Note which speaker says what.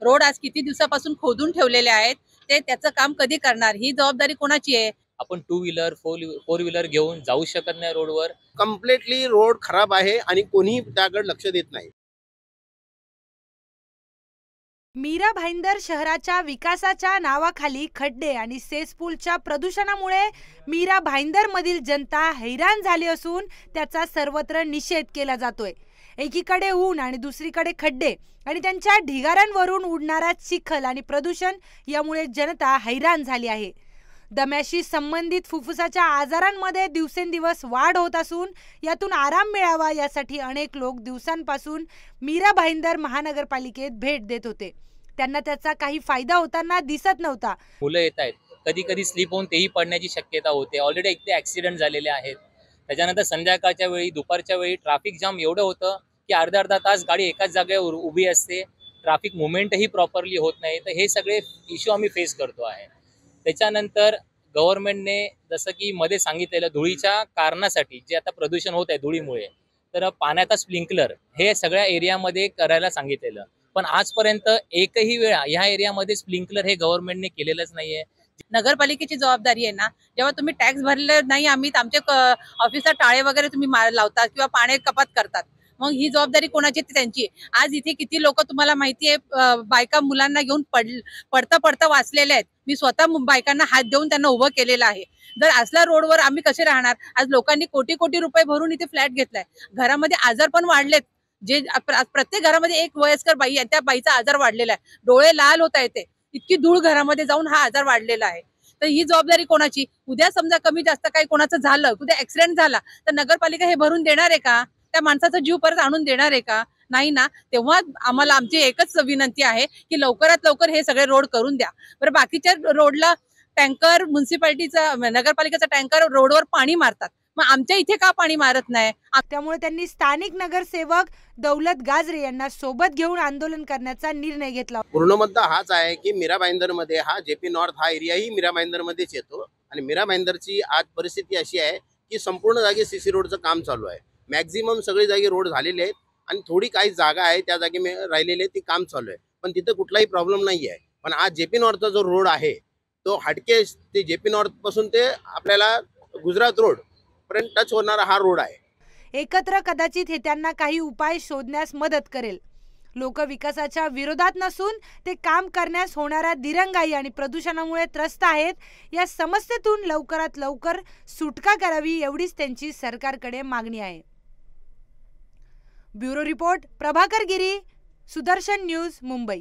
Speaker 1: Road आज किती दिवसापासून खोदून ठेवलेले आहेत, ते त्याचं काम कधी करणार? ही जबाबदारी कोणाची आहे?
Speaker 2: आपण टू व्हीलर फोर व्हीलर घेऊन जाऊ शकत नाही रोडवर.
Speaker 3: कम्प्लिटली रोड खराब आहे आणि कोणीही त्याकडे लक्ष देत नाही.
Speaker 4: मीरा भाईंदर शहराच्या विकासाच्या नावाखाली खड्डे आणि सेसपूलच्या प्रदूषणामुळे मीरा भाईंदर मधील जनता हैराण झाली असून त्याचा सर्वत्र निषेध केला जातोय। एकीकडे ऊन आणि दुसरीकडे खड्डे आणि त्यांच्या ढिगाऱ्यांवरून उडणारा चिखल आणि प्रदूषण यामुळे जनता हैराण झाली आहे। दम्याशी संबंधित फुफ्फुसाच्या आजारांमध्ये दिवसेंदिवस वाढ होत असून यातून आराम मिळावा यासाठी अनेक लोक दिवसांपासून मीरा भाईंदर महानगरपालिकेत भेट देत होते। त्यांना त्याचा काही फायदा होताना दिसत नव्हता।
Speaker 2: मुलं येत आहेत, कधी कधी स्लिप होऊन तेही पडण्याची शक्यता होते। ऑलरेडी एक ते ॲक्सिडेंट झालेले आहेत। त्याच्यानंतर संध्याकाळच्या वेळी दुपारच्या वेळी ट्रॅफिक जाम एवढं होतं की अर्धा तास गाडी एकाच जागेवर उभी असते, ट्रॅफिक मुवमेंटही प्रॉपरली होत नाही। तर हे सगळे इश्यू आम्ही फेस करतो आहे। त्याच्यानंतर गव्हर्नमेंटने जसं की मध्ये सांगितलेलं धुळीच्या कारणासाठी जे आता प्रदूषण होत आहे धुळीमुळे, तर पाण्याचा स्प्रिंकलर हे सगळ्या एरियामध्ये करायला सांगितलेलं, पण आजपर्यंत एकही वेळा ह्या एरियामध्ये स्प्रिंकलर हे गव्हर्नमेंटने केलेलंच नाहीये।
Speaker 1: नगरपालिकेची जबाबदारी आहे ना, जेव्हा तुम्ही टॅक्स भरले नाही, आम्ही आमचे ऑफिसला टाळे वगैरे तुम्ही लावतात किंवा पाणी कपात करतात, मग ही जबाबदारी कोणाची? ती त्यांची। आज इथे किती लोक तुम्हाला माहिती आहे बायका मुलांना घेऊन पडता वाचलेले आहेत। मी स्वतः बायकांना हात देऊन त्यांना उभं केलेलं आहे। जर असल्या रोडवर आम्ही कसे राहणार? आज लोकांनी कोटी कोटी रुपये भरून इथे फ्लॅट घेतलाय, घरामध्ये आजार पण वाढलेत। जे प्रत्येक घरामध्ये एक वयस्कर बाई आहे, त्या बाईचा आजार वाढलेला आहे, डोळे लाल होत आहेत, इतकी धूळ घरामध्ये जाऊन हा आजार वाढलेला आहे। तर ही जबाबदारी कोणाची? उद्या समजा कमी जास्त काही कोणाचं झालं, उद्या ऍक्सिडेंट झाला, तर नगरपालिका हे भरून देणार आहे का? त्या माणसाचा जीव परत आणून देणार आहे का? नाही ना। तेव्हा आम्हाला आमची एकच विनंती आहे की लवकरात लवकर हे सगळे रोड करून द्या। बरं, बाकीच्या रोडला टँकर, म्युन्सिपाल्टीचा नगरपालिकेचा टँकर रोडवर पाणी मारतात, मग आमच्या इथे का पाणी मारत नाही?
Speaker 4: त्यामुळे त्यांनी स्थानिक नगरसेवक दौलत गाजरे यांना सोबत घेऊन आंदोलन करण्याचा निर्णय घेतला।
Speaker 3: पूर्ण मुद्दा हाच आहे की मीरा भाईंदर मध्ये हा जेपी नॉर्थ हा एरियाही मीरा भाईंदर मध्येच येतो आणि मीरा भाईंदरची आज परिस्थिती अशी आहे की संपूर्ण जागी सीसी रोडचं काम चालू आहे। मॅक्झिमम सगळी जागी रोड झालेले आहेत आणि थोडी काही जागा आहे त्या जागी राहिलेले आहेत, ती काम चालू आहे, पण तिथं कुठलाही प्रॉब्लेम नाही आहे। पण आज जेपी नॉर्थचा जो रोड आहे तो हटके ते जेपी नॉर्थ पासून ते आपल्याला गुजरात रोड पर्यंत टच होणारा हा रोड आहे।
Speaker 4: एकत्र कदाचित हे त्यांना काही उपाय शोधण्यास मदत करेल। लोक विकासाच्या विरोधात नसून ते काम करण्यास होणाऱ्या दिरंगाई आणि प्रदूषणामुळे त्रस्त आहेत। या समस्येतून लवकरात लवकर सुटका करावी एवढीच त्यांची सरकारकडे मागणी आहे। ब्युरो रिपोर्ट प्रभाकर गिरी, सुदर्शन न्यूज, मुंबई।